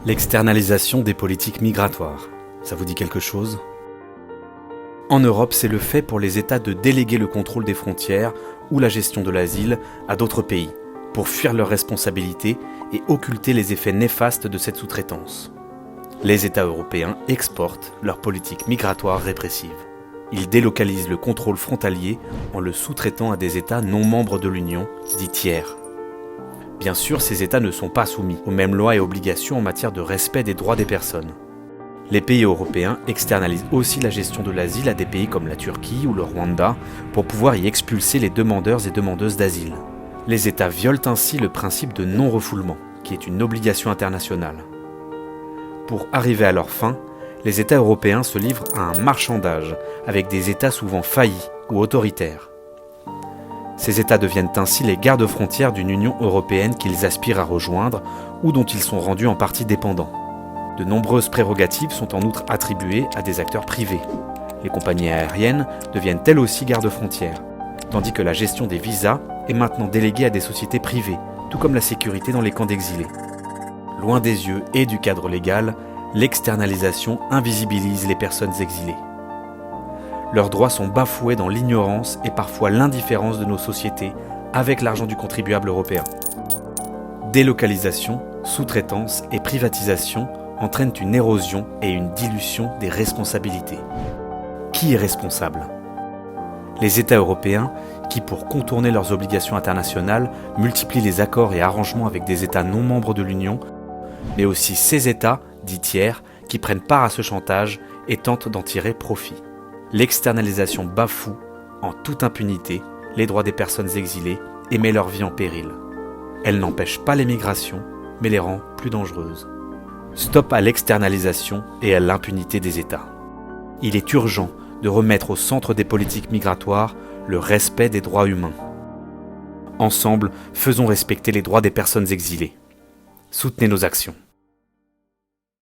L'externalisation des politiques migratoires, ça vous dit quelque chose ? En Europe, c'est le fait pour les États de déléguer le contrôle des frontières ou la gestion de l'asile à d'autres pays, pour fuir leurs responsabilités et occulter les effets néfastes de cette sous-traitance. Les États européens exportent leur politique migratoire répressive. Ils délocalisent le contrôle frontalier en le sous-traitant à des États non membres de l'Union, dits tiers. Bien sûr, ces États ne sont pas soumis aux mêmes lois et obligations en matière de respect des droits des personnes. Les pays européens externalisent aussi la gestion de l'asile à des pays comme la Turquie ou le Rwanda pour pouvoir y expulser les demandeurs et demandeuses d'asile. Les États violent ainsi le principe de non-refoulement, qui est une obligation internationale. Pour arriver à leur fin, les États européens se livrent à un marchandage avec des États souvent faillis ou autoritaires. Ces États deviennent ainsi les gardes-frontières d'une Union européenne qu'ils aspirent à rejoindre ou dont ils sont rendus en partie dépendants. De nombreuses prérogatives sont en outre attribuées à des acteurs privés. Les compagnies aériennes deviennent elles aussi gardes-frontières, tandis que la gestion des visas est maintenant déléguée à des sociétés privées, tout comme la sécurité dans les camps d'exilés. Loin des yeux et du cadre légal, l'externalisation invisibilise les personnes exilées. Leurs droits sont bafoués dans l'ignorance et parfois l'indifférence de nos sociétés avec l'argent du contribuable européen. Délocalisation, sous-traitance et privatisation entraînent une érosion et une dilution des responsabilités. Qui est responsable ? Les États européens qui, pour contourner leurs obligations internationales, multiplient les accords et arrangements avec des États non membres de l'Union, mais aussi ces États, dits tiers, qui prennent part à ce chantage et tentent d'en tirer profit. L'externalisation bafoue, en toute impunité, les droits des personnes exilées et met leur vie en péril. Elle n'empêche pas les migrations, mais les rend plus dangereuses. Stop à l'externalisation et à l'impunité des États. Il est urgent de remettre au centre des politiques migratoires le respect des droits humains. Ensemble, faisons respecter les droits des personnes exilées. Soutenez nos actions.